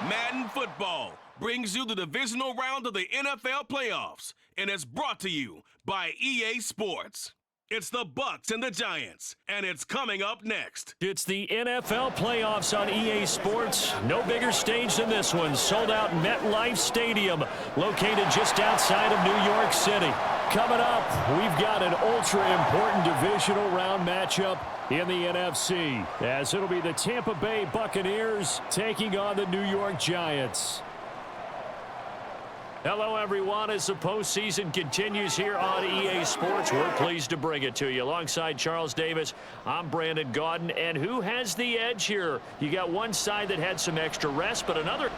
Madden Football brings you the divisional round of the NFL playoffs, and it's brought to you by EA Sports. It's the Bucs and the Giants, and it's coming up next. It's the NFL playoffs on EA Sports. No bigger stage than this one. Sold out MetLife Stadium, located just outside of New York City. Coming up, we've got an ultra-important divisional round matchup in the NFC, as it'll be the Tampa Bay Buccaneers taking on the New York Giants. Hello, everyone. As the postseason continues here on EA Sports, we're pleased to bring it to you. Alongside Charles Davis, I'm Brandon Gaudin. And who has the edge here? You got one side that had some extra rest, but another...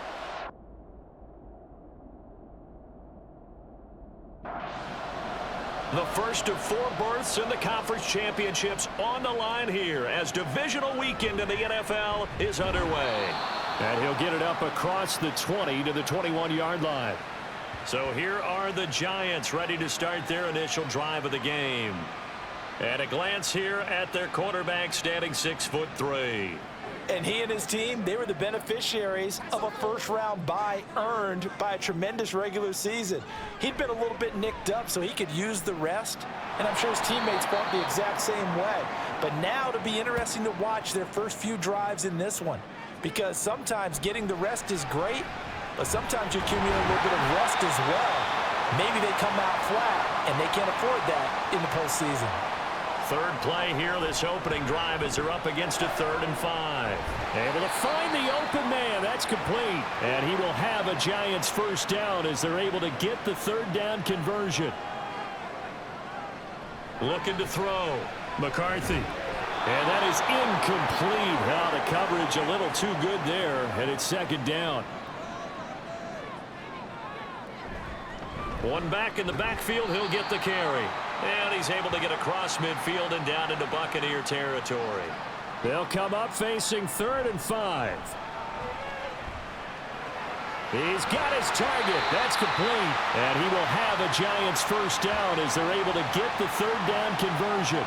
The first of 4 berths in the conference championships on the line here as divisional weekend in the NFL is underway. And he'll get it up across the 20 to the 21-yard line. So here are the Giants ready to start their initial drive of the game. And a glance here at their quarterback standing 6'3". And he and his team, they were the beneficiaries of a first-round bye earned by a tremendous regular season. He'd been a little bit nicked up, so he could use the rest. And I'm sure his teammates felt the exact same way. But now it'll be interesting to watch their first few drives in this one. Because sometimes getting the rest is great, but sometimes you accumulate a little bit of rest as well. Maybe they come out flat, and they can't afford that in the postseason. Third play here, this opening drive, as they're up against a 3rd and 5. Able to find the open man. That's complete. And he will have a Giants first down as they're able to get the 3rd down conversion. Looking to throw. McCarthy. And that is incomplete. Now the coverage a little too good there, and it's 2nd down. One back in the backfield, he'll get the carry. And he's able to get across midfield and down into Buccaneer territory. They'll come up facing 3rd and 5. He's got his target. That's complete. And he will have a Giants first down as they're able to get the 3rd down conversion.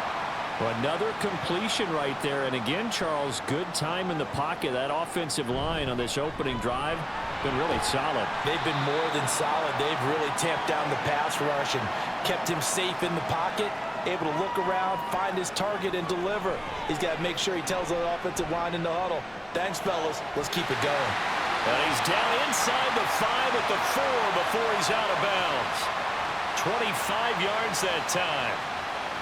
Another completion right there. And again, Charles, good time in the pocket. That offensive line on this opening drive been really solid. They've been more than solid. They've really tamped down the pass rush and kept him safe in the pocket, able to look around, find his target, and deliver. He's got to make sure he tells the offensive line in the huddle, thanks, fellas, let's keep it going. And he's down inside the 5 at the 4 before he's out of bounds. 25 yards that time.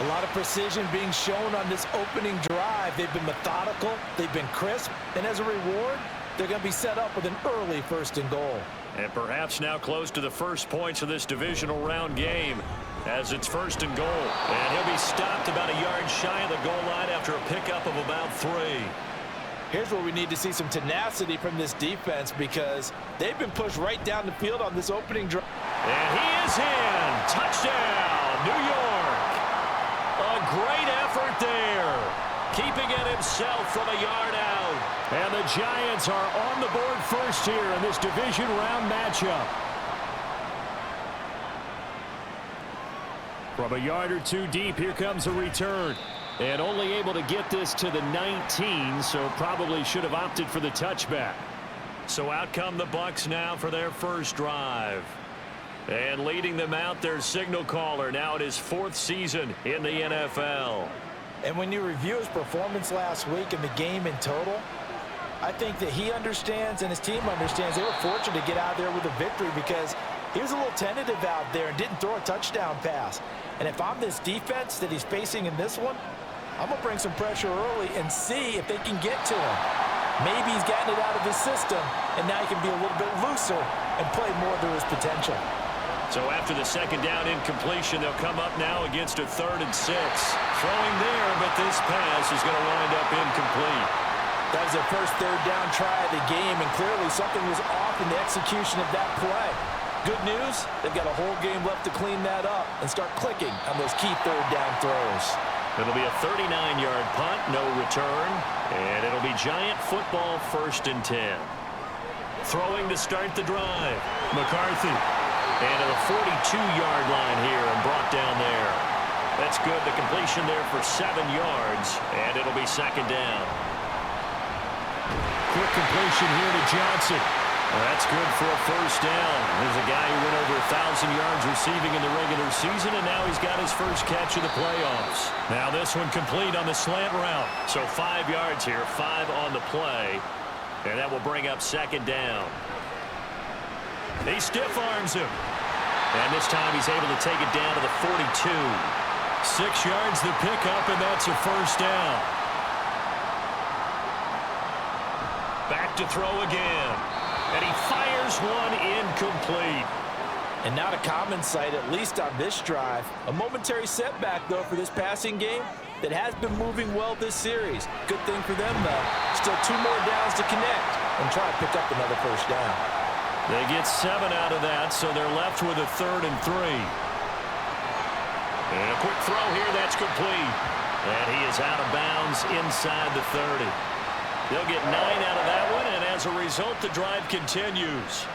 A lot of precision being shown on this opening drive. They've been methodical, they've been crisp, and as a reward, they're going to be set up with an early 1st and goal. And perhaps now close to the first points of this divisional round game as it's 1st and goal. And he'll be stopped about a yard shy of the goal line after a pickup of about 3. Here's where we need to see some tenacity from this defense because they've been pushed right down the field on this opening drive. And he is in. Touchdown, New York. A great effort there. Keeping it himself from a yard out. And the Giants are on the board first here in this division round matchup. From a yard or 2 deep, here comes a return. And only able to get this to the 19, so probably should have opted for the touchback. So out come the Bucs now for their first drive. And leading them out, their signal caller, now in his 4th season in the NFL. And when you review his performance last week and the game in total, I think that he understands and his team understands they were fortunate to get out there with a victory because he was a little tentative out there and didn't throw a touchdown pass. And if I'm this defense that he's facing in this one, I'm going to bring some pressure early and see if they can get to him. Maybe he's gotten it out of his system, and now he can be a little bit looser and play more to his potential. So after the 2nd down incompletion, they'll come up now against a 3rd and 6. Throwing there, but this pass is going to wind up incomplete. That was their first 3rd down try of the game, and clearly something was off in the execution of that play. Good news, they've got a whole game left to clean that up and start clicking on those key 3rd down throws. It'll be a 39-yard punt, no return, and it'll be Giant football 1st and 10. Throwing to start the drive, McCarthy. And to the 42-yard line here and brought down there. That's good. The completion there for 7 yards, and it'll be 2nd down. Quick completion here to Johnson. Well, that's good for a first down. There's a guy who went over 1,000 yards receiving in the regular season, and now he's got his first catch of the playoffs. Now this one complete on the slant route. So 5 yards here, 5 on the play, and that will bring up second down. He stiff arms him. And this time he's able to take it down to the 42. 6 yards to pick up, and that's a first down. Back to throw again. And he fires one incomplete. And not a common sight, at least on this drive. A momentary setback, though, for this passing game that has been moving well this series. Good thing for them, though. Still 2 more downs to connect and try to pick up another first down. They get 7 out of that, so they're left with a 3rd and 3. And a quick throw here, that's complete. And he is out of bounds inside the 30. They'll get 9 out of that one, and as a result, the drive continues.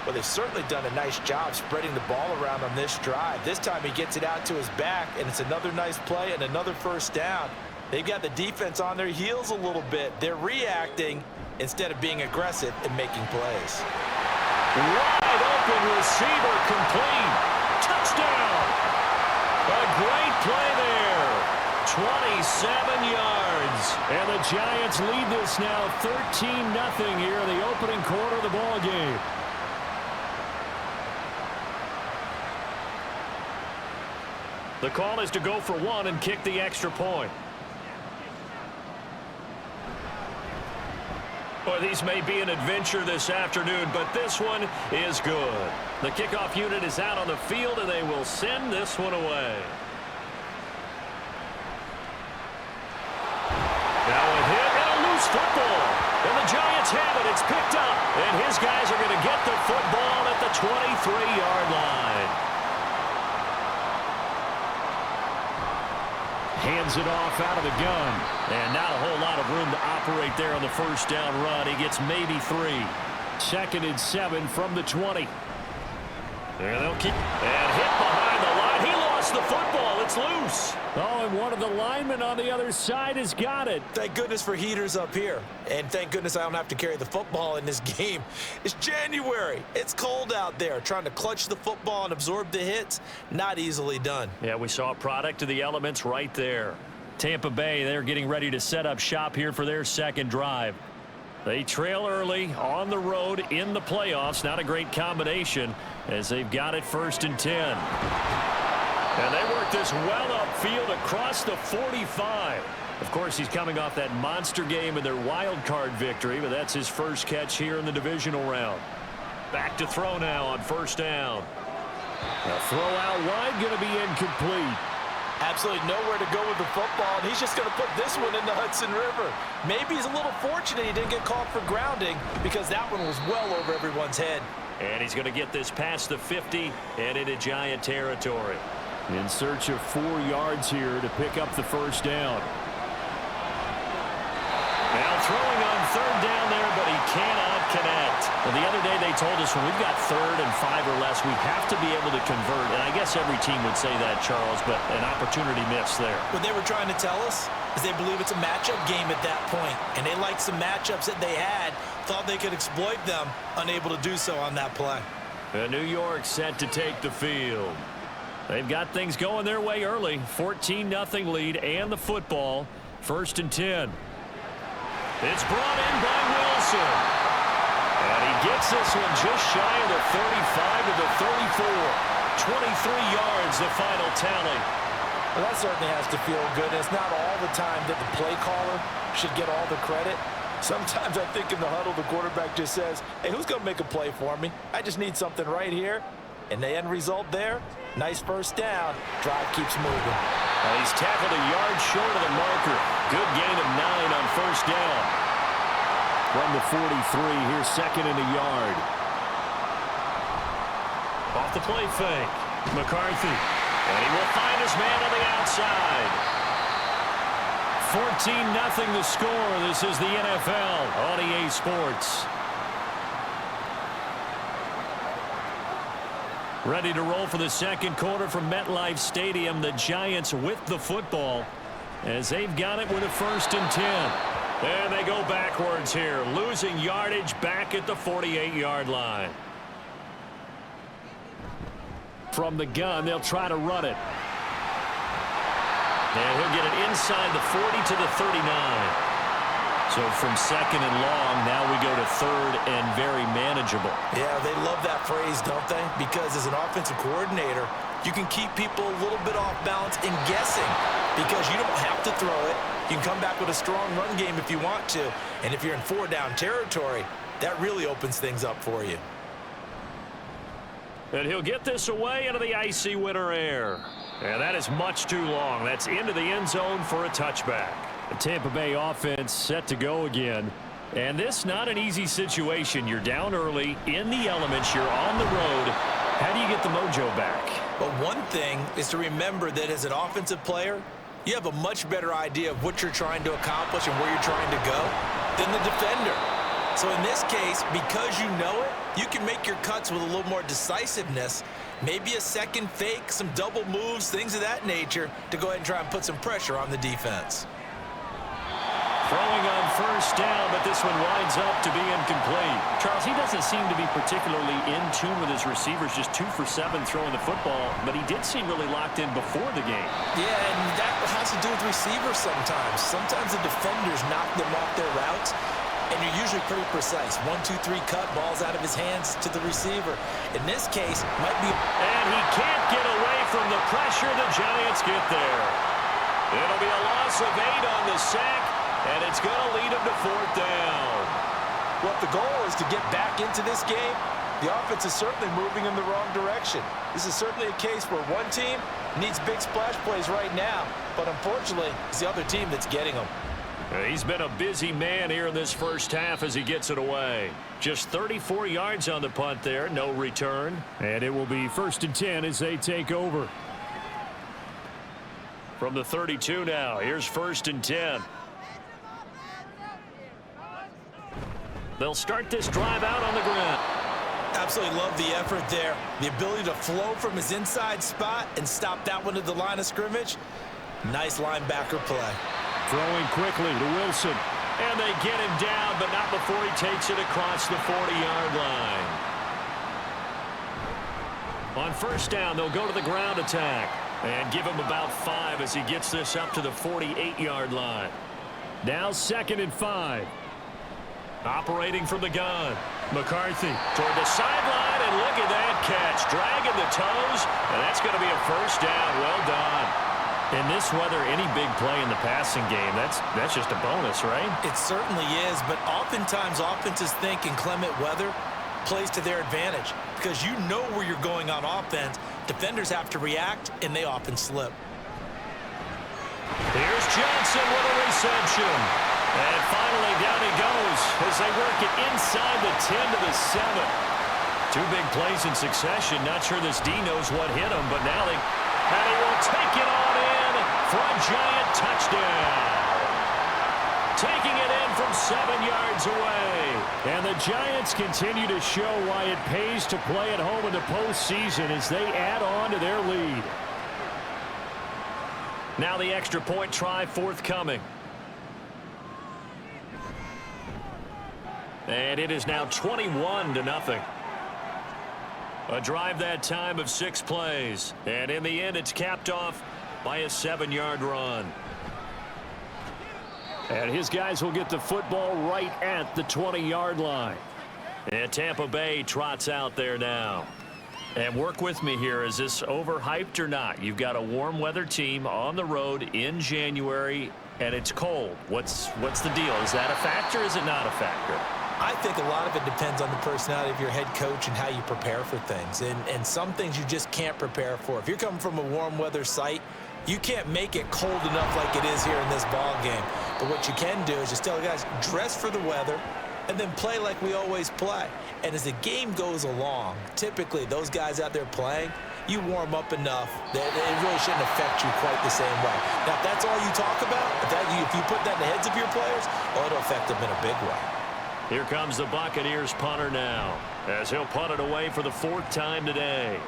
Well, they've certainly done a nice job spreading the ball around on this drive. This time he gets it out to his back, and it's another nice play and another first down. They've got the defense on their heels a little bit. They're reacting instead of being aggressive and making plays. Wide open receiver complete. Touchdown. A great play there. 27 yards. And the Giants lead this now 13-0 here in the opening quarter of the ball game. The call is to go for 1 and kick the extra point. Boy, these may be an adventure this afternoon, but this one is good. The kickoff unit is out on the field, and they will send this one away. Now a hit and a loose football. And the Giants have it. It's picked up. And his guys are going to get the football at the 23-yard line. Hands it off out of the gun. And not a whole lot of room to operate there on the first down run. He gets maybe 3. 2nd and 7 from the 20. There they'll keep. And hit behind the line. He lost the football. It's loose. Oh, and one of the linemen on the other side has got it. Thank goodness for heaters up here. And thank goodness I don't have to carry the football in this game. It's January. It's cold out there. Trying to clutch the football and absorb the hits, not easily done. Yeah, we saw a product of the elements right there. Tampa Bay, they're getting ready to set up shop here for their second drive. They trail early on the road in the playoffs. Not a great combination as they've got it 1st and 10. And they work this well upfield across the 45. Of course, he's coming off that monster game in their wild card victory, but that's his first catch here in the divisional round. Back to throw now on 1st down. A throw out wide, going to be incomplete. Absolutely nowhere to go with the football, and he's just going to put this one in the Hudson River. Maybe he's a little fortunate he didn't get called for grounding because that one was well over everyone's head. And he's going to get this past the 50 and into Giant territory. In search of 4 yards here to pick up the first down. Now throwing on 3rd down there, but he cannot connect. Well, the other day they told us when we've got 3rd and 5 or less, we have to be able to convert. And I guess every team would say that, Charles, but an opportunity missed there. What they were trying to tell us is they believe it's a matchup game at that point. And they liked some matchups that they had, thought they could exploit them, unable to do so on that play. New York set to take the field. They've got things going their way early. 14-0 lead and the football. 1st and 10. It's brought in by Wilson. And he gets this one just shy of the 35 to the 34. 23 yards, the final tally. Well, that certainly has to feel good. It's not all the time that the play caller should get all the credit. Sometimes I think in the huddle, the quarterback just says, hey, who's going to make a play for me? I just need something right here. And the end result there, nice first down. Drive keeps moving. He's tackled a yard short of the marker. Good gain of 9 on 1st down. From the 43, here's 2nd and a yard. Off the play fake. McCarthy. And he will find his man on the outside. 14-0 the score. This is the NFL on EA Sports. Ready to roll for the second quarter from MetLife Stadium. The Giants with the football as they've got it with a 1st and 10. And they go backwards here, losing yardage back at the 48-yard line. From the gun, they'll try to run it. And he'll get it inside the 40 to the 39. So from second and long, now we go to third and very manageable. Yeah, they love that phrase, don't they? Because as an offensive coordinator, you can keep people a little bit off balance and guessing because you don't have to throw it. You can come back with a strong run game if you want to. And if you're in 4-down territory, that really opens things up for you. And he'll get this away into the icy winter air. And that is much too long. That's into the end zone for a touchback. The Tampa Bay offense set to go again. And this not an easy situation. You're down early, in the elements, you're on the road. How do you get the mojo back? Well, one thing is to remember that as an offensive player, you have a much better idea of what you're trying to accomplish and where you're trying to go than the defender. So in this case, because you know it, you can make your cuts with a little more decisiveness, maybe a second fake, some double moves, things of that nature, to go ahead and try and put some pressure on the defense. Throwing on first down, but this one winds up to be incomplete. Charles, he doesn't seem to be particularly in tune with his receivers, just 2 for 7 throwing the football, but he did seem really locked in before the game. Yeah, and that has to do with receivers sometimes. Sometimes the defenders knock them off their routes, and you're usually pretty precise. 1, 2, 3 cut, ball's out of his hands to the receiver. In this case, might be... And he can't get away from the pressure. The Giants get there. It'll be a loss of 8 on the sack. And it's going to lead him to 4th down. Well, if the goal is to get back into this game, the offense is certainly moving in the wrong direction. This is certainly a case where one team needs big splash plays right now, but unfortunately, it's the other team that's getting them. He's been a busy man here in this first half as he gets it away. Just 34 yards on the punt there, no return. And it will be 1st and 10 as they take over. From the 32 now, here's 1st and 10. They'll start this drive out on the ground. Absolutely love the effort there. The ability to flow from his inside spot and stop that one at the line of scrimmage. Nice linebacker play. Throwing quickly to Wilson. And they get him down, but not before he takes it across the 40-yard line. On first down, they'll go to the ground attack. And give him about 5 as he gets this up to the 48-yard line. Now 2nd and 5. Operating from the gun. McCarthy toward the sideline, and look at that catch. Dragging the toes, and that's going to be a 1st down. Well done. In this weather, any big play in the passing game, that's just a bonus, right? It certainly is, but oftentimes offenses think inclement weather plays to their advantage because you know where you're going on offense. Defenders have to react, and they often slip. Here's Johnson with a reception. And finally, down he goes as they work it inside the 10 to the 7. 2 big plays in succession. Not sure this D knows what hit him, but now and he will take it on in for a Giant touchdown. Taking it in from 7 yards away. And the Giants continue to show why it pays to play at home in the postseason as they add on to their lead. Now the extra point try forthcoming. And it is now 21-0. A drive that time of 6 plays. And in the end, it's capped off by a 7-yard run. And his guys will get the football right at the 20-yard line. And Tampa Bay trots out there now. And work with me here. Is this overhyped or not? You've got a warm weather team on the road in January, and it's cold. What's the deal? Is that a factor? Is it not a factor? I think a lot of it depends on the personality of your head coach and how you prepare for things. And some things you just can't prepare for. If you're coming from a warm weather site, you can't make it cold enough like it is here in this ball game. But what you can do is just tell the guys, dress for the weather, and then play like we always play. And as the game goes along, typically those guys out there playing, you warm up enough that it really shouldn't affect you quite the same way. Now, if that's all you talk about, if you put that in the heads of your players, well, it'll affect them in a big way. Here comes the Buccaneers punter now, as he'll punt it away for the 4th time today.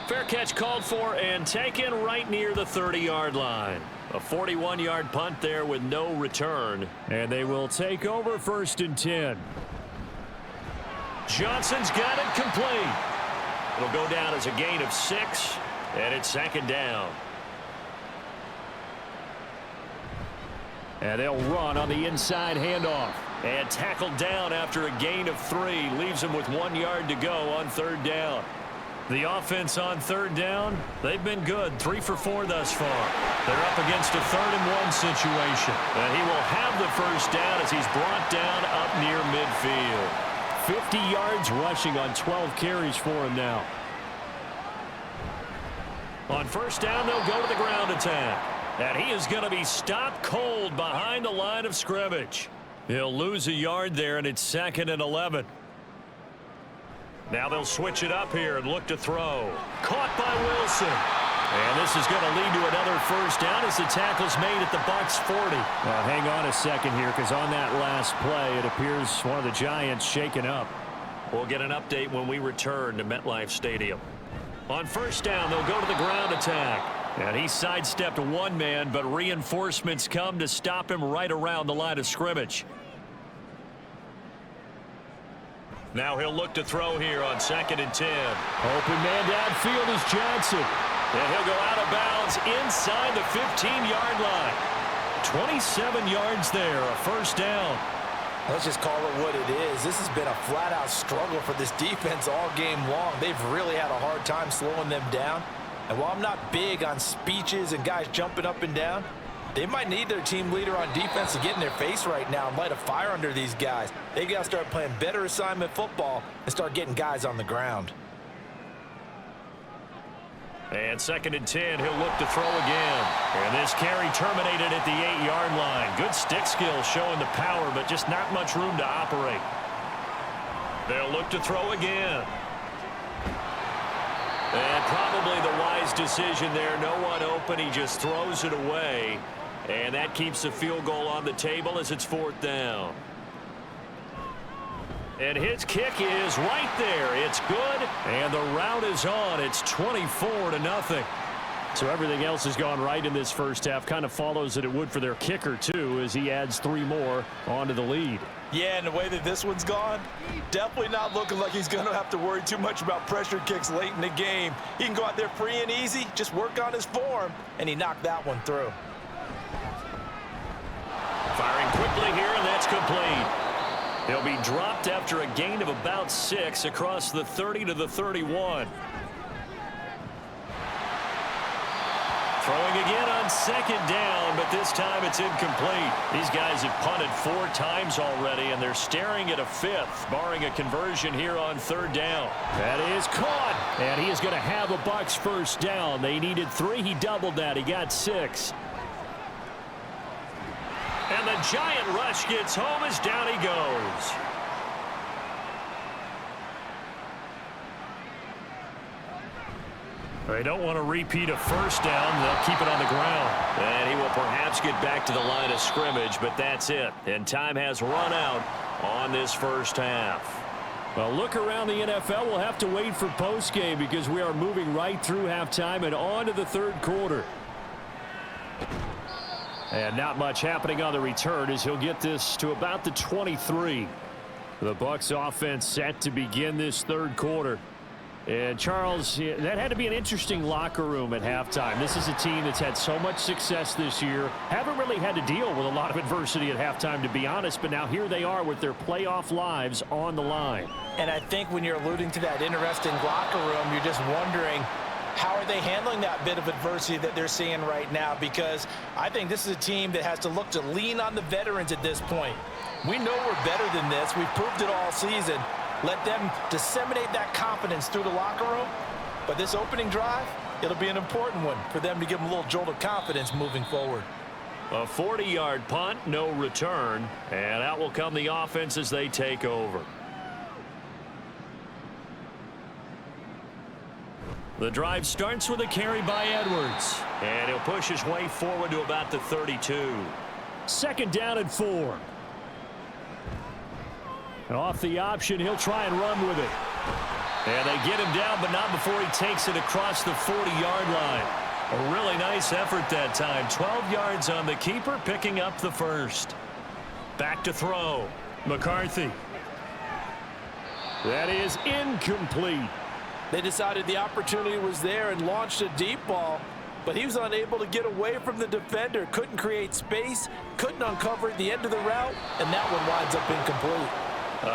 Fair catch called for and taken right near the 30-yard line. A 41-yard punt there with no return. And they will take over 1st and 10. Johnson's got it complete. It'll go down as a gain of 6, and it's 2nd down. And they'll run on the inside handoff. And tackled down after a gain of 3. Leaves them with 1 yard to go on 3rd down. The offense on 3rd down, they've been good. 3 for 4 thus far. They're up against a 3rd and 1 situation. And he will have the 1st down as he's brought down up near midfield. 50 yards rushing on 12 carries for him now. On 1st down, they'll go to the ground attack. And he is going to be stopped cold behind the line of scrimmage. He'll lose a yard there, and it's 2nd and 11. Now they'll switch it up here and look to throw. Caught by Wilson. And this is going to lead to another 1st down as the tackle's made at the Bucs 40. Hang on a second here, because on that last play, it appears one of the Giants shaken up. We'll get an update when we return to MetLife Stadium. On 1st down, they'll go to the ground attack. And he sidestepped one man, but reinforcements come to stop him right around the line of scrimmage. Now he'll look to throw here on 2nd and 10. Open man downfield is Johnson. And he'll go out of bounds inside the 15-yard line. 27 yards there, a 1st down. Let's just call it what it is. This has been a flat-out struggle for this defense all game long. They've really had a hard time slowing them down. And while I'm not big on speeches and guys jumping up and down, they might need their team leader on defense to get in their face right now and light a fire under these guys. They got to start playing better assignment football and start getting guys on the ground. And 2nd and 10, he'll look to throw again. And this carry terminated at the 8-yard line. Good stick skill showing the power, but just not much room to operate. They'll look to throw again. And probably the wise decision there. No one open. He just throws it away. And that keeps the field goal on the table as it's 4th down. And his kick is right there. It's good. And the route is on. It's 24-0. So everything else has gone right in this first half. Kind of follows that it would for their kicker, too, as he adds 3 more onto the lead. Yeah, and the way that this one's gone, definitely not looking like he's going to have to worry too much about pressure kicks late in the game. He can go out there free and easy, just work on his form, and he knocked that one through. Firing quickly here, and that's complete. He'll be dropped after a gain of about 6 across the 30 to the 31. Throwing again on 2nd down, but this time it's incomplete. These guys have punted 4 times already, and they're staring at a 5th, barring a conversion here on 3rd down. That is caught, and he is going to have a Bucs 1st down. They needed 3. He doubled that. He got 6. And the giant rush gets home as down he goes. They don't want to repeat a 1st down. They'll keep it on the ground. And he will perhaps get back to the line of scrimmage, but that's it. And time has run out on this first half. Well, look around the NFL. We'll have to wait for postgame because we are moving right through halftime and on to the 3rd quarter. And not much happening on the return as he'll get this to about the 23. The Bucs offense set to begin this 3rd quarter. And Charles, that had to be an interesting locker room at halftime. This is a team that's had so much success this year. Haven't really had to deal with a lot of adversity at halftime, to be honest. But now here they are with their playoff lives on the line. And I think when you're alluding to that interesting locker room, you're just wondering, how are they handling that bit of adversity that they're seeing right now? Because I think this is a team that has to look to lean on the veterans at this point. We know we're better than this. We've proved it all season. Let them disseminate that confidence through the locker room. But this opening drive, it'll be an important one for them to give them a little jolt of confidence moving forward. A 40-yard punt, no return. And out will come the offense as they take over. The drive starts with a carry by Edwards. And he'll push his way forward to about the 32. 2nd down and 4. And off the option, he'll try and run with it. And they get him down, but not before he takes it across the 40-yard line. A really nice effort that time. 12 yards on the keeper, picking up the first. Back to throw. McCarthy. That is incomplete. They decided the opportunity was there and launched a deep ball, but he was unable to get away from the defender. Couldn't create space, couldn't uncover at the end of the route, and that one winds up incomplete.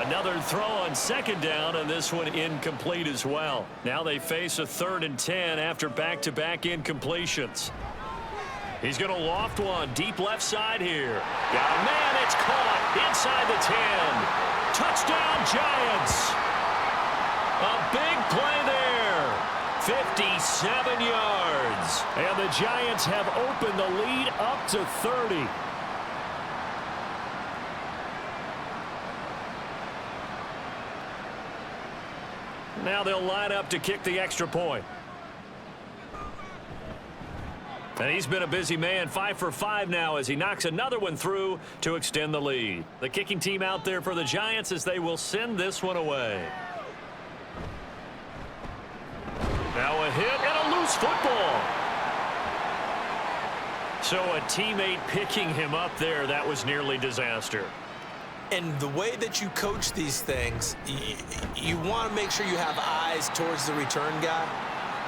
Another throw on second down, and this one incomplete as well. Now they face a 3rd and 10 after back-to-back incompletions. He's going to loft one deep left side here. Got a man, it's caught inside the 10. Touchdown, Giants. A big play there. 57 yards. And the Giants have opened the lead up to 30. Now they'll line up to kick the extra point. And he's been a busy man, 5 for 5 now as he knocks another one through to extend the lead. The kicking team out there for the Giants as they will send this one away. Now a hit and a loose football. So a teammate picking him up there, that was nearly disaster. And the way that you coach these things, you want to make sure you have eyes towards the return guy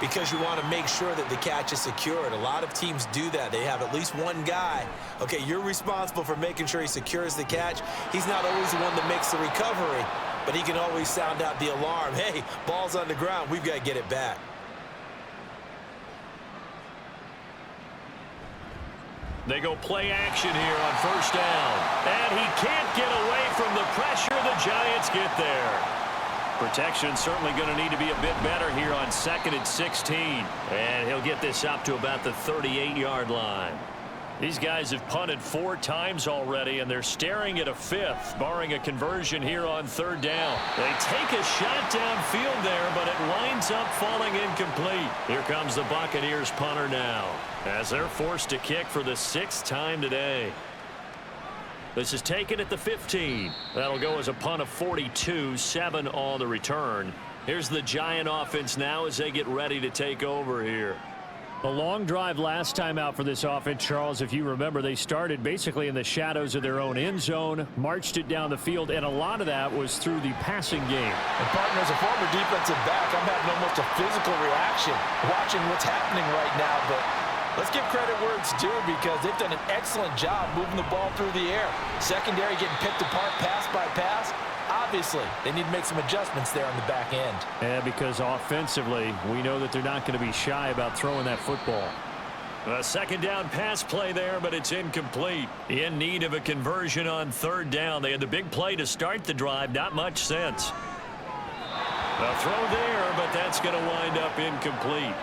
because you want to make sure that the catch is secured. A lot of teams do that. They have at least one guy. Okay, you're responsible for making sure he secures the catch. He's not always the one that makes the recovery, but he can always sound out the alarm. Hey, ball's on the ground. We've got to get it back. They go play action here on first down. And he can't get away from the pressure. The Giants get there. Protection certainly going to need to be a bit better here on 2nd and 16. And he'll get this up to about the 38-yard line. These guys have punted 4 times already, and they're staring at a 5th, barring a conversion here on 3rd down. They take a shot downfield there, but it winds up falling incomplete. Here comes the Buccaneers punter now, as they're forced to kick for the 6th time today. This is taken at the 15. That'll go as a punt of 42, 7 on the return. Here's the Giant offense now as they get ready to take over here. A long drive last time out for this offense, Charles. If you remember, they started basically in the shadows of their own end zone, marched it down the field, and a lot of that was through the passing game. And partner, as a former defensive back, I'm having almost a physical reaction watching what's happening right now. But let's give credit where it's due because they've done an excellent job moving the ball through the air. Secondary getting picked apart pass by pass. Obviously, they need to make some adjustments there on the back end. Yeah, because offensively, we know that they're not going to be shy about throwing that football. A 2nd down pass play there, but it's incomplete. In need of a conversion on 3rd down. They had the big play to start the drive. Not much sense. A throw there, but that's going to wind up incomplete.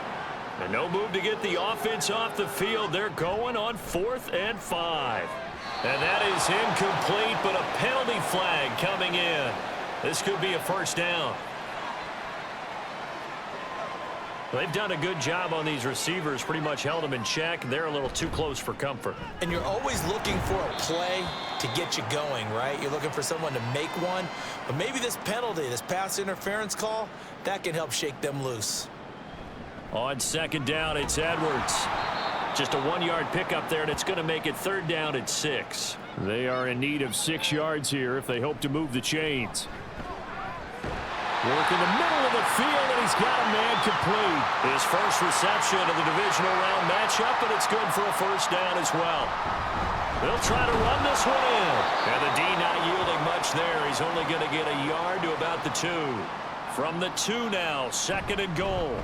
And no move to get the offense off the field. They're going on 4th and 5. And that is incomplete, but a penalty flag coming in. This could be a 1st down. They've done a good job on these receivers, pretty much held them in check. They're a little too close for comfort. And you're always looking for a play to get you going, right? You're looking for someone to make one. But maybe this penalty, this pass interference call, that can help shake them loose. On 2nd down, it's Edwards. Just a 1-yard pickup there, and it's going to make it 3rd down at 6. They are in need of 6 yards here if they hope to move the chains. Work in the middle of the field, and he's got a man complete. His first reception of the divisional round matchup, and it's good for a 1st down as well. They'll try to run this one in. And the D not yielding much there. He's only going to get a yard to about the 2. From the 2 now, 2nd and goal.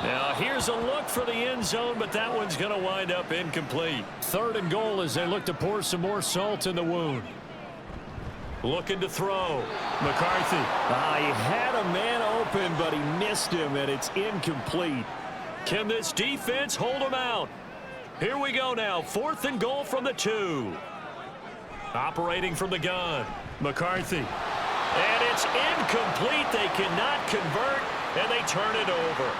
Now, here's a look for the end zone, but that one's going to wind up incomplete. 3rd and goal as they look to pour some more salt in the wound. Looking to throw. McCarthy. He had a man open, but he missed him, and it's incomplete. Can this defense hold him out? Here we go now. 4th and goal from the 2. Operating from the gun. McCarthy. And it's incomplete. They cannot convert, and they turn it over.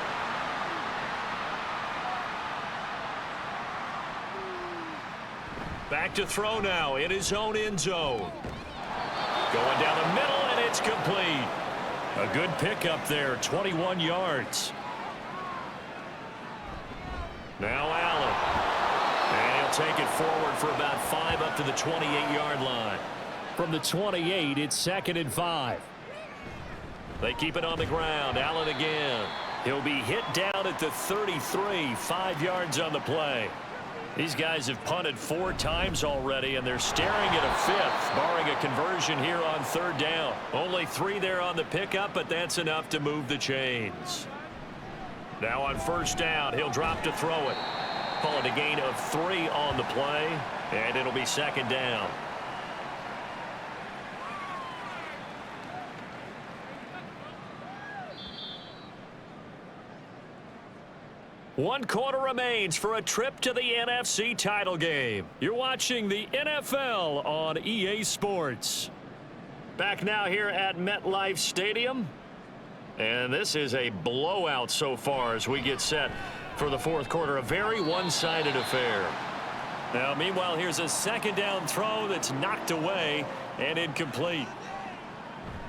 Back to throw now in his own end zone. Going down the middle, and it's complete. A good pickup there, 21 yards. Now Allen. And he'll take it forward for about 5 up to the 28-yard line. From the 28, it's 2nd and 5. They keep it on the ground. Allen again. He'll be hit down at the 33, 5 yards on the play. These guys have punted 4 times already, and they're staring at a 5th, barring a conversion here on 3rd down. Only 3 there on the pickup, but that's enough to move the chains. Now on 1st down, he'll drop to throw it. Call it a gain of 3 on the play, and it'll be 2nd down. One quarter remains for a trip to the NFC title game. You're watching the NFL on EA Sports. Back now here at MetLife Stadium. And this is a blowout so far as we get set for the 4th quarter. A very one-sided affair. Now, meanwhile, here's a 2nd down throw that's knocked away and incomplete.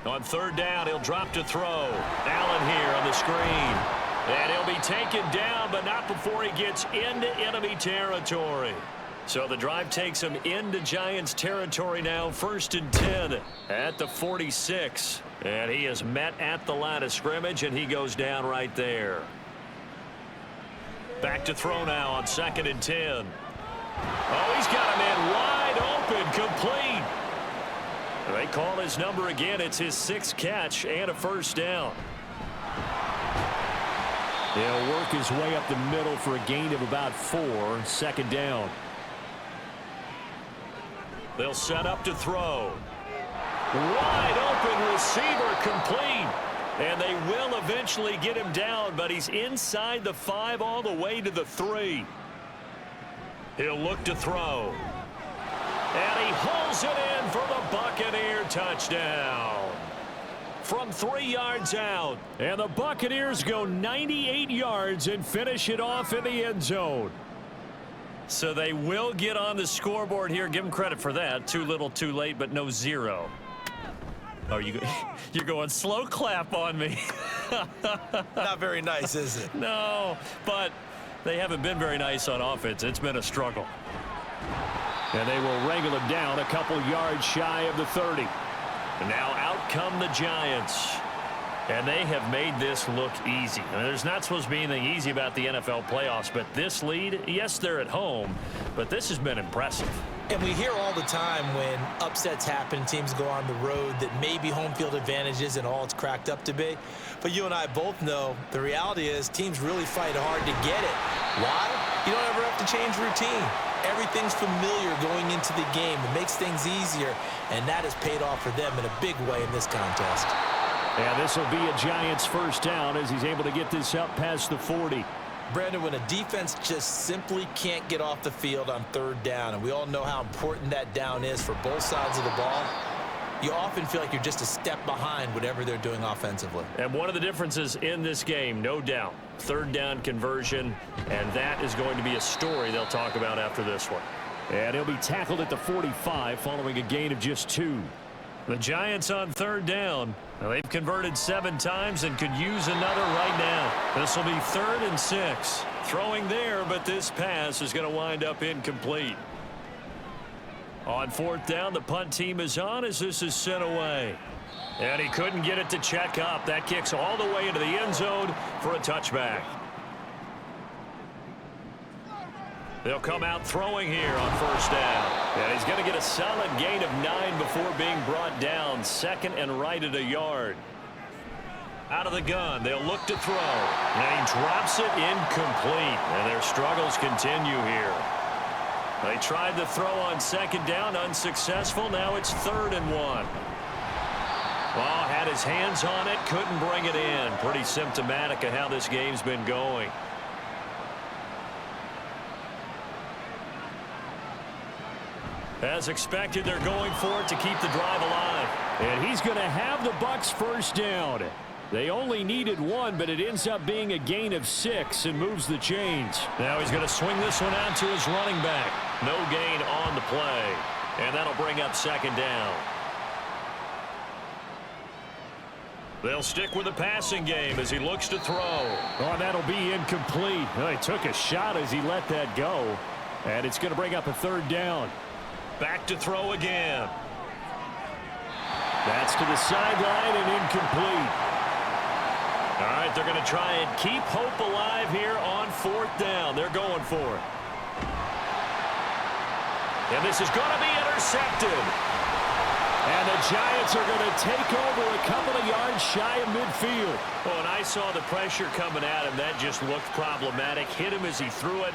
On 3rd down, he'll drop to throw. Allen here on the screen. And he'll be taken down, but not before he gets into enemy territory. So the drive takes him into Giants territory now. 1st and 10 at the 46. And he is met at the line of scrimmage, and he goes down right there. Back to throw now on 2nd and 10. Oh, he's got him in wide open, complete. They call his number again. It's his 6th catch and a 1st down. He'll work his way up the middle for a gain of about 4. 2nd down. They'll set up to throw. Wide open receiver, complete. And they will eventually get him down, but he's inside the 5 all the way to the 3. He'll look to throw. And he hauls it in for the Buccaneer touchdown. From 3 yards out. And the Buccaneers go 98 yards and finish it off in the end zone. So they will get on the scoreboard here. Give them credit for that. Too little, too late, but no 0. Oh, you're going slow clap on me. Not very nice, is it? No, but they haven't been very nice on offense. It's been a struggle. And they will wrangle him down a couple yards shy of the 30. And now out come the Giants. And they have made this look easy. I mean, there's not supposed to be anything easy about the NFL playoffs, but this lead, yes, they're at home, but this has been impressive. And we hear all the time when upsets happen, teams go on the road, that maybe home field advantage isn't all it's cracked up to be. But you and I both know the reality is teams really fight hard to get it. Why? You don't ever have to change routine. Everything's familiar going into the game. It makes things easier, and that has paid off for them in a big way in this contest. And this will be a Giants 1st down as he's able to get this up past the 40. Brandon, when a defense just simply can't get off the field on 3rd down, and we all know how important that down is for both sides of the ball, you often feel like you're just a step behind whatever they're doing offensively. And one of the differences in this game, no doubt, 3rd down conversion, and that is going to be a story they'll talk about after this one. And he'll be tackled at the 45 following a gain of just 2. The Giants on 3rd down. Now, they've converted 7 times and could use another right now. This will be 3rd and 6. Throwing there, but this pass is going to wind up incomplete. On 4th down, the punt team is on as this is sent away. And he couldn't get it to check up. That kicks all the way into the end zone for a touchback. They'll come out throwing here on 1st down. And he's going to get a solid gain of 9 before being brought down. 2nd and right at a yard. Out of the gun, they'll look to throw. And he drops it incomplete. And their struggles continue here. They tried to throw on 2nd down, unsuccessful. Now it's 3rd and 1. Well, had his hands on it, couldn't bring it in. Pretty symptomatic of how this game's been going. As expected, they're going for it to keep the drive alive. And he's going to have the Bucs 1st down. They only needed 1, but it ends up being a gain of 6 and moves the chains. Now he's going to swing this one out to his running back. No gain on the play. And that'll bring up 2nd down. They'll stick with the passing game as he looks to throw. Oh, that'll be incomplete. Oh, he took a shot as he let that go. And it's going to bring up a third down. Back to throw again. That's to the sideline and incomplete. All right, they're going to try and keep hope alive here on fourth down. They're going for it. And this is going to be intercepted. And the Giants are going to take over a couple of yards shy of midfield. Oh, and I saw the pressure coming at him. That just looked problematic. Hit him as he threw it,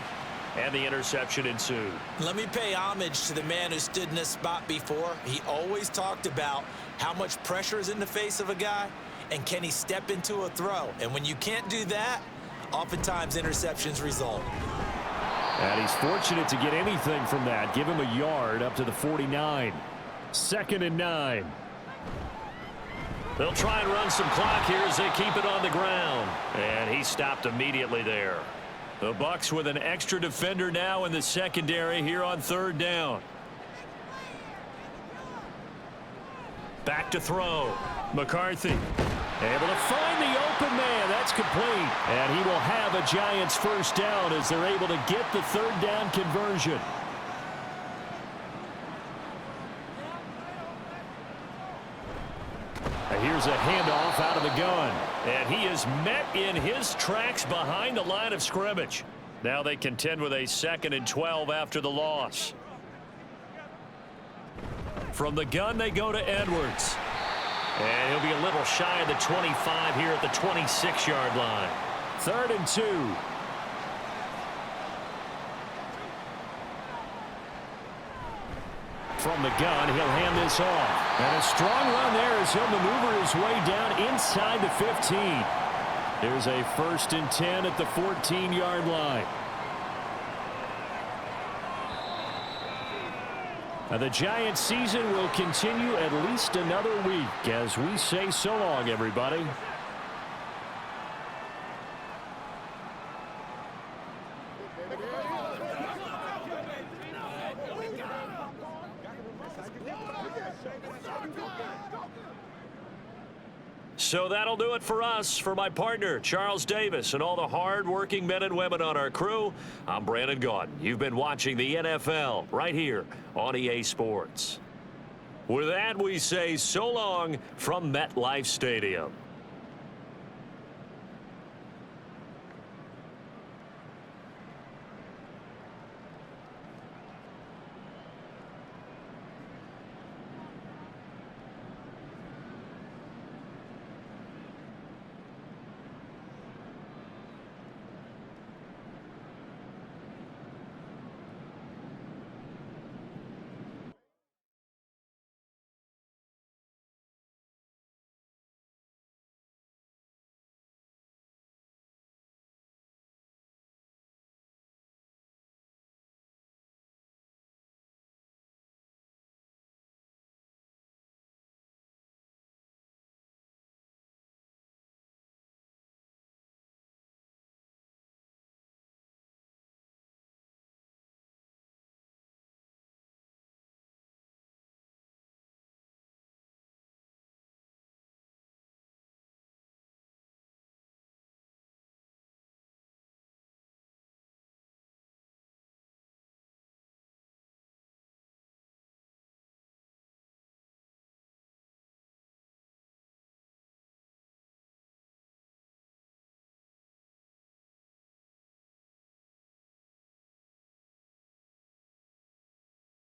and the interception ensued. Let me pay homage to the man who stood in this spot before. He always talked about how much pressure is in the face of a guy, and can he step into a throw. And when you can't do that, oftentimes interceptions result. And he's fortunate to get anything from that. Give him a yard up to the 49. 2nd and 9. They'll try and run some clock here as they keep it on the ground. And he stopped immediately there. The Bucs with an extra defender now in the secondary here on third down. Back to throw. McCarthy able to find the open man. That's complete. And he will have a Giants first down as they're able to get the third down conversion. Here's a handoff out of the gun. And he is met in his tracks behind the line of scrimmage. Now they contend with a 2nd and 12 after the loss. From the gun, they go to Edwards. And he'll be a little shy of the 25 here at the 26-yard line. 3rd and 2. From the gun, he'll hand this off. And a strong run there as he'll maneuver his way down inside the 15. There's a 1st and 10 at the 14-yard line. Now the Giants season will continue at least another week as we say so long, everybody. So that'll do it for us. For my partner, Charles Davis, and all the hard-working men and women on our crew, I'm Brandon Gaudin. You've been watching the NFL right here on EA Sports. With that, we say so long from MetLife Stadium.